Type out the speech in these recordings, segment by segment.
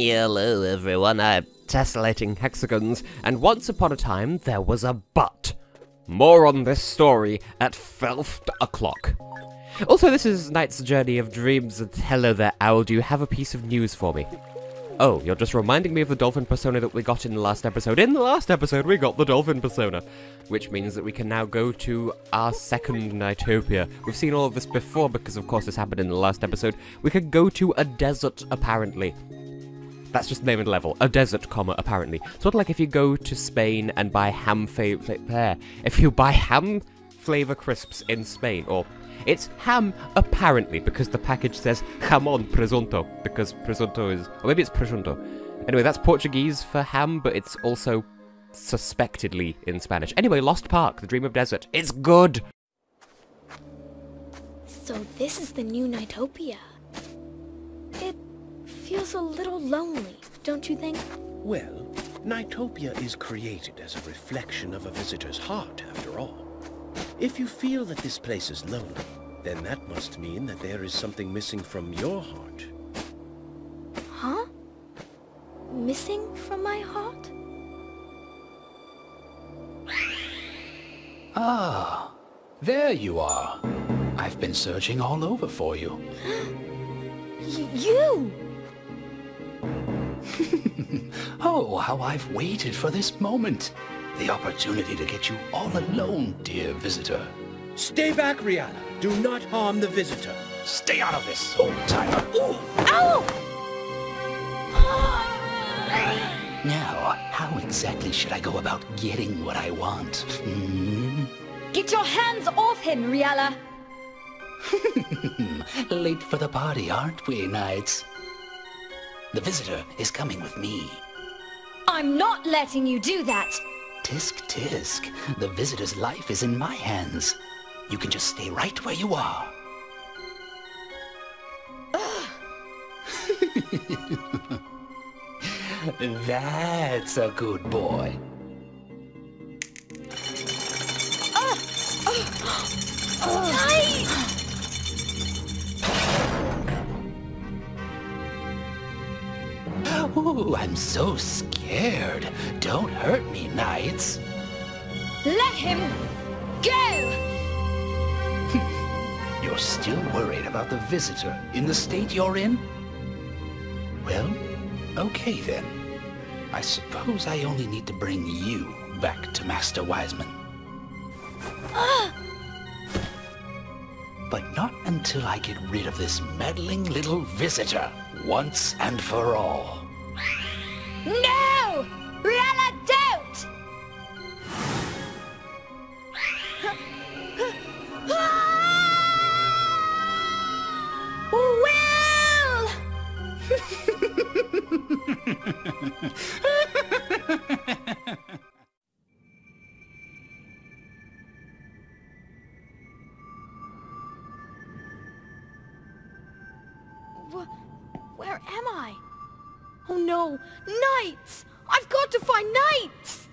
Hello everyone, I'm Tessellating Hexagons, and once upon a time there was a but. More on this story at 12 o'clock. Also, this is Night's Journey of Dreams, and hello there, Owl, do you have a piece of news for me? Oh, you're just reminding me of the dolphin persona that we got in the last episode. In the last episode, we got the dolphin persona, which means that we can now go to our second Nightopia. We've seen all of this before because, of course, this happened in the last episode. We could go to a desert, apparently. That's just the name of the level. A desert, comma, apparently. Sort of like if you go to Spain and buy if you buy ham flavor crisps in Spain, or... It's ham, apparently, because the package says jamón presunto, because presunto is... Or maybe it's presunto. Anyway, that's Portuguese for ham, but it's also suspectedly in Spanish. Anyway, Lost Park, the Dream of Desert. It's good! So this is the new Nightopia. It feels a little lonely, don't you think? Well, Nightopia is created as a reflection of a visitor's heart, after all. If you feel that this place is lonely, then that must mean that there is something missing from your heart. Huh? Missing from my heart? Ah, there you are. I've been searching all over for you. You! Oh, how I've waited for this moment. The opportunity to get you all alone, dear visitor. Stay back, Rihanna. Do not harm the visitor. Stay out of this, old-timer. Ow! Now, how exactly should I go about getting what I want? Get your hands off him, Riala! Late for the party, aren't we, Knights? The visitor is coming with me. I'm not letting you do that! Tisk tisk, the visitor's life is in my hands. You can just stay right where you are. That's a good boy. Ooh, I'm so scared. Don't hurt me, Knights. Let him go! You're still worried about the visitor in the state you're in? Well, okay then. I suppose I only need to bring you back to Master Wiseman. But not until I get rid of this meddling little visitor once and for all. No! Rihanna, don't! Will! Where am I? Oh no! Knights! I've got to find Knights!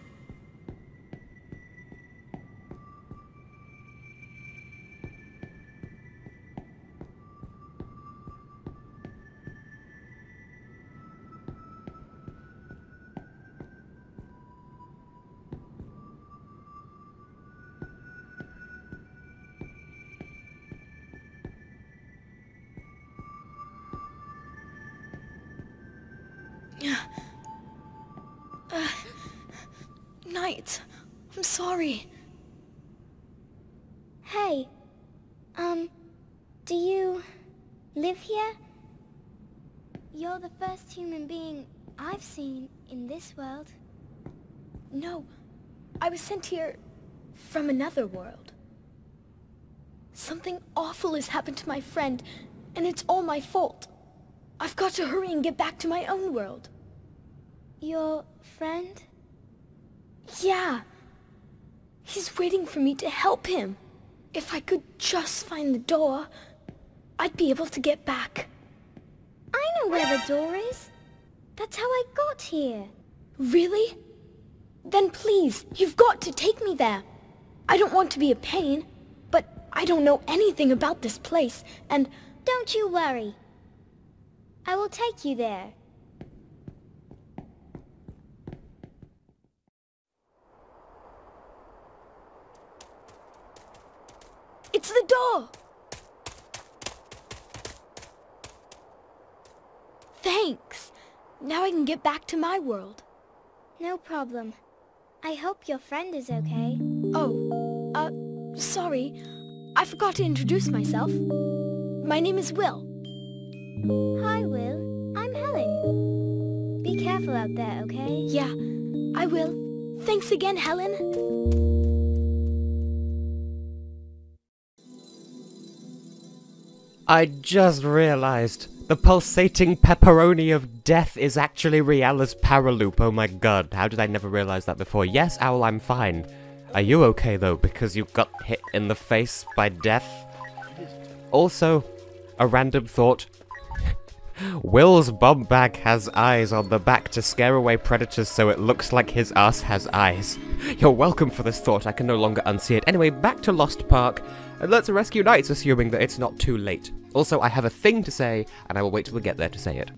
Knights, I'm sorry. Hey, do you live here? You're the first human being I've seen in this world. No, I was sent here from another world. Something awful has happened to my friend, and it's all my fault. I've got to hurry and get back to my own world. Your friend? Yeah. He's waiting for me to help him. If I could just find the door, I'd be able to get back. I know where the door is. That's how I got here. Really? Then please, you've got to take me there. I don't want to be a pain, but I don't know anything about this place, and... Don't you worry. I will take you there. It's the door! Thanks! Now I can get back to my world. No problem. I hope your friend is okay. Oh, sorry. I forgot to introduce myself. My name is Will. Hi, Will. I'm Helen. Be careful out there, okay? Yeah, I will. Thanks again, Helen. I just realized the pulsating pepperoni of death is actually Riala's paraloop. Oh my god, how did I never realize that before? Yes, Owl, I'm fine. Are you okay though, because you got hit in the face by death? Also, a random thought. Will's bomb bag has eyes on the back to scare away predators so it looks like his ass has eyes. You're welcome for this thought, I can no longer unsee it. Anyway, back to Lost Park, and let's rescue Knights, assuming that it's not too late. Also, I have a thing to say, and I will wait till we get there to say it.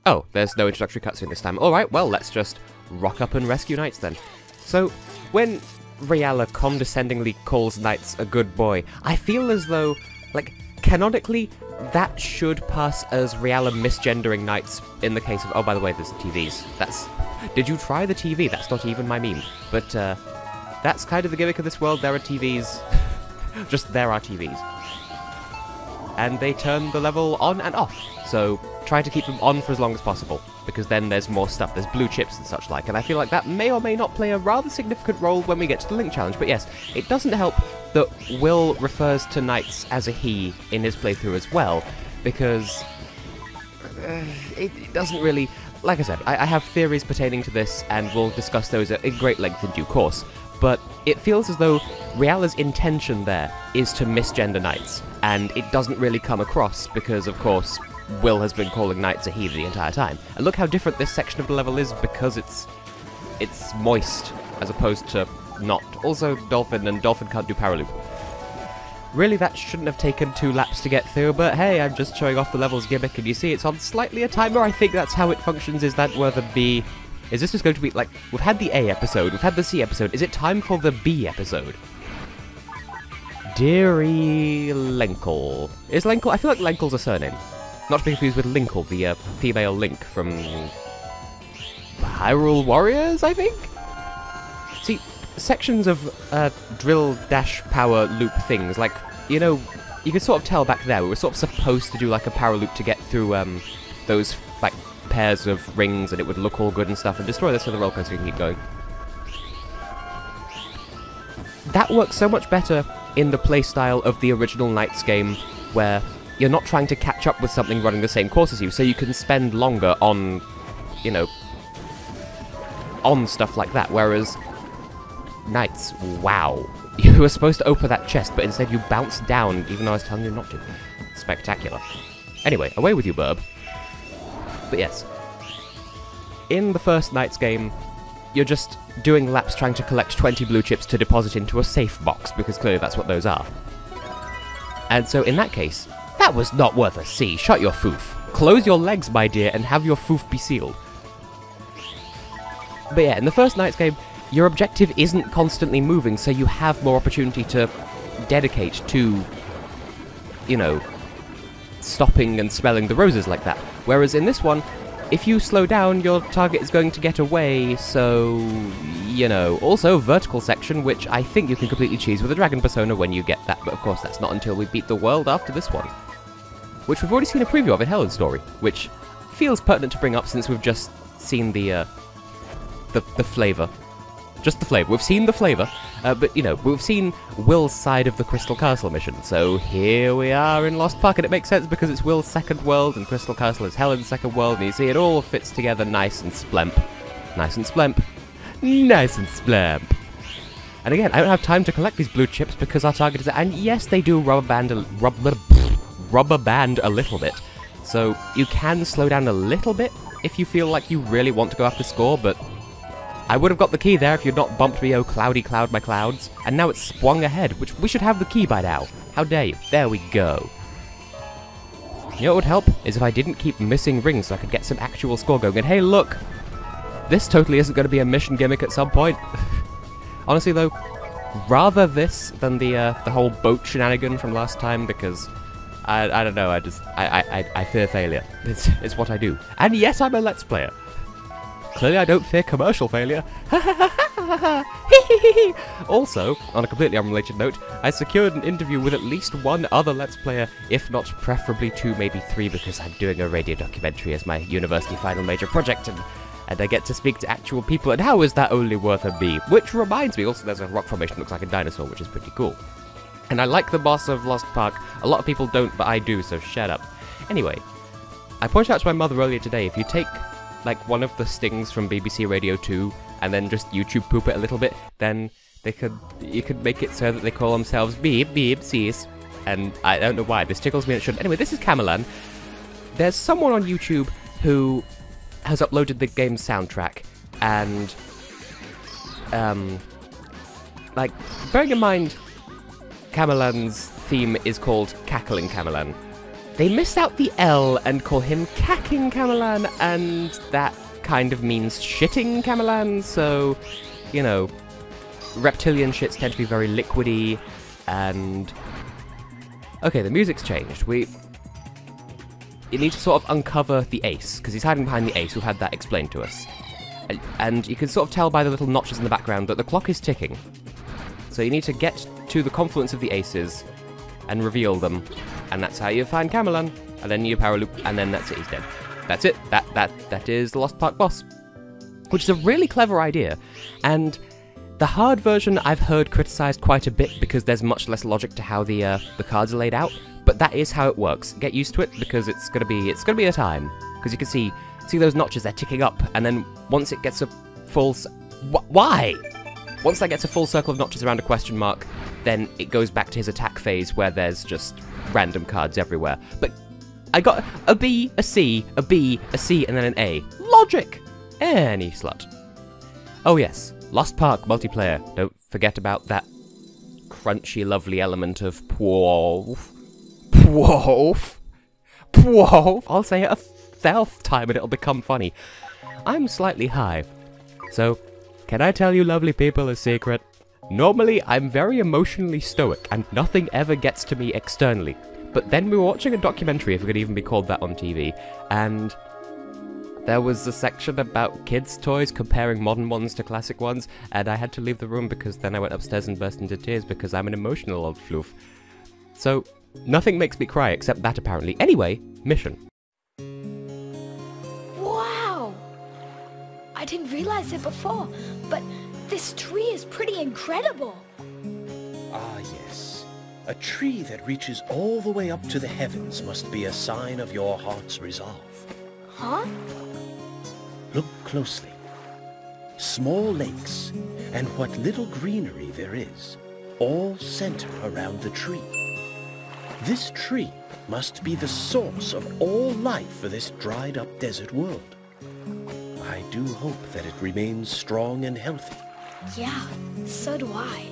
Oh, there's no introductory cutscene this time. Alright, well, let's just rock up and rescue Knights then. So, when Riala condescendingly calls Knights a good boy, I feel as though, like, canonically, that should pass as Riala misgendering Knights in the case of... Oh, by the way, there's TVs. That's... Did you try the TV? That's not even my meme. But, that's kind of the gimmick of this world. There are TVs. Just there are TVs. And they turn the level on and off. So, try to keep them on for as long as possible. Because then there's more stuff. There's blue chips and such like. And I feel like that may or may not play a rather significant role when we get to the Link Challenge. But yes, it doesn't help that Will refers to Knights as a he in his playthrough as well, because it doesn't really... Like I said, I have theories pertaining to this, and we'll discuss those at great length in due course, but it feels as though Riala's intention there is to misgender Knights, and it doesn't really come across, because, of course, Will has been calling Knights a he the entire time. And look how different this section of the level is, because it's moist, as opposed to not. Also, Dolphin, and Dolphin can't do Paraloop. Really, that shouldn't have taken 2 laps to get through, but hey, I'm just showing off the level's gimmick, and you see it's on slightly a timer. I think that's how it functions. Is that where the B... Is this just going to be, like, we've had the A episode, we've had the C episode, is it time for the B episode? Deary Lenkle. Is Lenkle... I feel like Lenkel's a surname. Not to be confused with Linkle, the female Link from... Hyrule Warriors, I think? See, sections of drill-dash-power loop things, like, you know, you could sort of tell back there, we were sort of supposed to do, like, a power loop to get through, those, like, pairs of rings, and it would look all good and stuff, and destroy this so the roller coaster can keep going. That works so much better in the playstyle of the original Knights game, where you're not trying to catch up with something running the same course as you, so you can spend longer on, you know, on stuff like that, whereas Knights, wow. You were supposed to open that chest, but instead you bounced down, even though I was telling you not to. Spectacular. Anyway, away with you, Burb. But yes, in the first Knights game, you're just doing laps trying to collect 20 blue chips to deposit into a safe box, because clearly that's what those are. And so in that case, that was not worth a C. Shut your foof. Close your legs, my dear, and have your foof be sealed. But yeah, in the first Knights game, your objective isn't constantly moving, so you have more opportunity to dedicate to, you know, stopping and smelling the roses like that. Whereas in this one, if you slow down, your target is going to get away, so, you know. Also, vertical section, which I think you can completely cheese with a dragon persona when you get that, but of course that's not until we beat the world after this one. Which we've already seen a preview of in Helen's story, which feels pertinent to bring up since we've just seen the flavour. Just the flavour. We've seen the flavour, but, you know, we've seen Will's side of the Crystal Castle mission, so here we are in Lost Park, and it makes sense because it's Will's second world, and Crystal Castle is Helen's second world, and you see it all fits together nice and splemp. Nice and splemp. Nice and splemp. And again, I don't have time to collect these blue chips because our target is... And yes, they do rubber band a little bit, so you can slow down a little bit if you feel like you really want to go after score, but... I would have got the key there if you'd not bumped me, oh cloudy cloud my clouds. And now it's swung ahead, which we should have the key by now. How dare you? There we go. You know what would help? Is if I didn't keep missing rings so I could get some actual score going. And hey, look! This totally isn't going to be a mission gimmick at some point. Honestly, though, rather this than the whole boat shenanigan from last time, because I don't know, I fear failure. It's what I do. And yes, I'm a Let's Player. Clearly I don't fear commercial failure. Also, on a completely unrelated note, I secured an interview with at least one other Let's Player, if not preferably 2, maybe 3, because I'm doing a radio documentary as my university final major project, and I get to speak to actual people, and how is that only worth a B? Which reminds me, also there's a rock formation that looks like a dinosaur, which is pretty cool. And I like the boss of Lost Park. A lot of people don't, but I do, so shut up. Anyway, I pointed out to my mother earlier today, if you take, like, one of the stings from BBC Radio 2, and then just YouTube poop it a little bit, then you could make it so that they call themselves Beep Beep Sees. And I don't know why, this tickles me and it shouldn't. Anyway, this is Camelan. There's someone on YouTube who has uploaded the game's soundtrack, and, like, bearing in mind, Camelan's theme is called Cackling Camelan. They miss out the L and call him Cacking Camelan, and that kind of means shitting Camelan, so, you know, reptilian shits tend to be very liquidy, and... Okay, the music's changed. You need to sort of uncover the ace, because he's hiding behind the ace. We've had that explained to us. And you can sort of tell by the little notches in the background that the clock is ticking. So you need to get to the confluence of the aces and reveal them, and that's how you find Camelan. And then you power loop, and then that's it, he's dead. That's it. That is the Lost Park boss. Which is a really clever idea, and the hard version I've heard criticised quite a bit because there's much less logic to how the cards are laid out, but that is how it works. Get used to it, because it's gonna be a time. Because you can see those notches, they're ticking up, and then once it gets a full... Why? Once that gets a full circle of notches around a question mark, then it goes back to his attack phase where there's just random cards everywhere. But I got a B, a C, a B, a C, and then an A. Logic! Any slut. Oh yes, Lost Park multiplayer. Don't forget about that crunchy, lovely element of pwoof. Pwoof. Pwoof. I'll say it a 1,000th time and it'll become funny. I'm slightly high. So, can I tell you lovely people a secret? Normally, I'm very emotionally stoic and nothing ever gets to me externally. But then we were watching a documentary, if it could even be called that on TV, and there was a section about kids' toys comparing modern ones to classic ones, and I had to leave the room because then I went upstairs and burst into tears because I'm an emotional old floof. So, nothing makes me cry except that apparently. Anyway, mission. Wow! I didn't realize it before, but this tree is pretty incredible. Ah, yes. A tree that reaches all the way up to the heavens must be a sign of your heart's resolve. Huh? Look closely. Small lakes, and what little greenery there is, all center around the tree. This tree must be the source of all life for this dried-up desert world. I do hope that it remains strong and healthy. Yeah, so do I.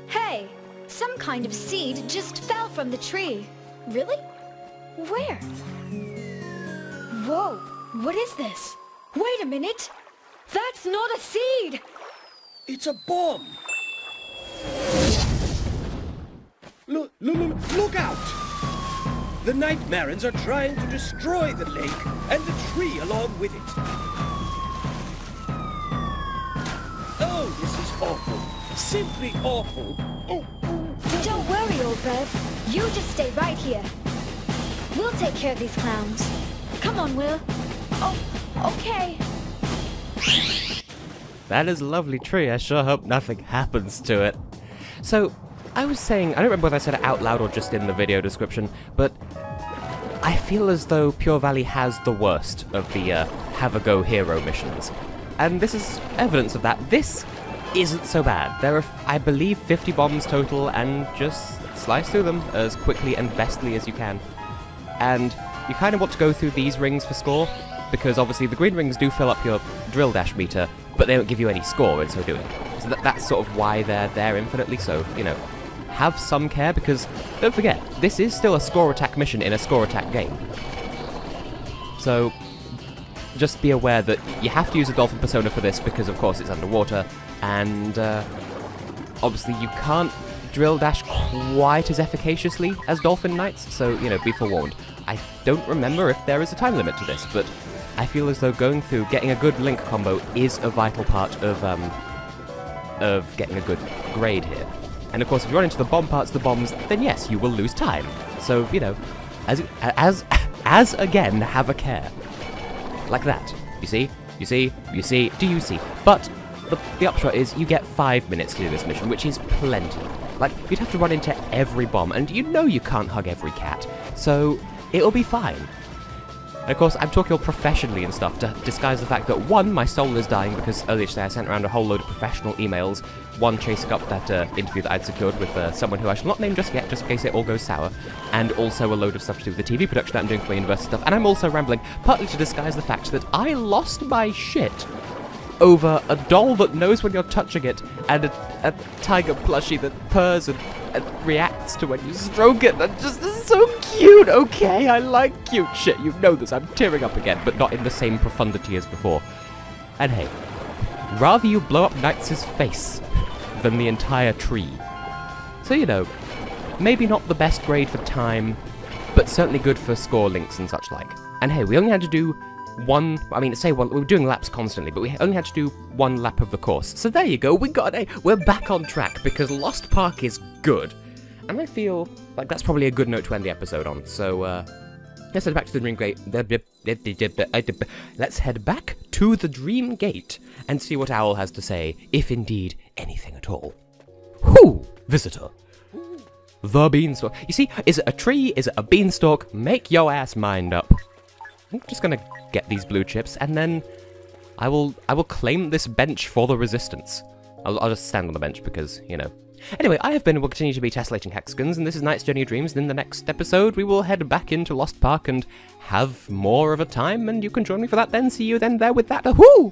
Hey! Some kind of seed just fell from the tree. Really? Where? Whoa, what is this? Wait a minute! That's not a seed! It's a bomb! Look out! The Nightmarons are trying to destroy the lake and the tree along with it. Oh, this is awful. Simply awful. Oh. Don't worry, old bird. You just stay right here. We'll take care of these clowns. Come on, Will. Oh, okay. That is a lovely tree. I sure hope nothing happens to it. So, I was saying, I don't remember whether I said it out loud or just in the video description, but I feel as though Pure Valley has the worst of the have-a-go hero missions. And this is evidence of that. This isn't so bad. There are, I believe, 50 bombs total, and just slice through them as quickly and bestly as you can. And you kind of want to go through these rings for score, because obviously the green rings do fill up your drill dash meter, but they don't give you any score in so doing. So that's sort of why they're there infinitely, so, you know, have some care, because, don't forget, this is still a score attack mission in a score attack game. So, just be aware that you have to use a dolphin persona for this, because of course it's underwater, and obviously you can't drill dash quite as efficaciously as Dolphin Knights, so, you know, be forewarned. I don't remember if there is a time limit to this, but I feel as though going through, getting a good link combo is a vital part of getting a good grade here. And of course, if you run into the bomb parts of the bombs, then yes, you will lose time. So, you know, as again, have a care. Like that. You see? You see? You see? Do you see? But the upshot is you get 5 minutes to do this mission, which is plenty. Like, you'd have to run into every bomb, and you know you can't hug every cat, so it'll be fine. And of course, I'm talking all professionally and stuff to disguise the fact that, one, my soul is dying because earlier today I sent around a whole load of professional emails, one chasing up that interview that I'd secured with someone who I shall not name just yet, just in case it all goes sour, and also a load of stuff to do with the TV production that I'm doing for my university stuff, and I'm also rambling, partly to disguise the fact that I lost my shit over a doll that knows when you're touching it, and a tiger plushie that purrs and reacts to when you stroke it. That just is so cute. Okay, I like cute shit. You know this. I'm tearing up again, but not in the same profundity as before. And hey, rather you blow up Knights' face than the entire tree. So, you know, maybe not the best grade for time, but certainly good for score links and such like. And hey, we only had to do one, I mean, say one, we were doing laps constantly, but we only had to do 1 lap of the course. So there you go, we got an A. We're back on track because Lost Park is good. And I feel like that's probably a good note to end the episode on. So, let's head back to the Dream Gate. Let's head back to the Dream Gate and see what Owl has to say, if indeed anything at all. Whoo, visitor. The Beanstalk. You see, is it a tree? Is it a beanstalk? Make your ass mind up. I'm just gonna get these blue chips, and then I will claim this bench for the Resistance. I'll just stand on the bench because, you know. Anyway, I have been and will continue to be Tessellating Hexagons, and this is Knight's Journey of Dreams, and in the next episode we will head back into Lost Park and have more of a time, and you can join me for that then. See you then there with that. Whoo!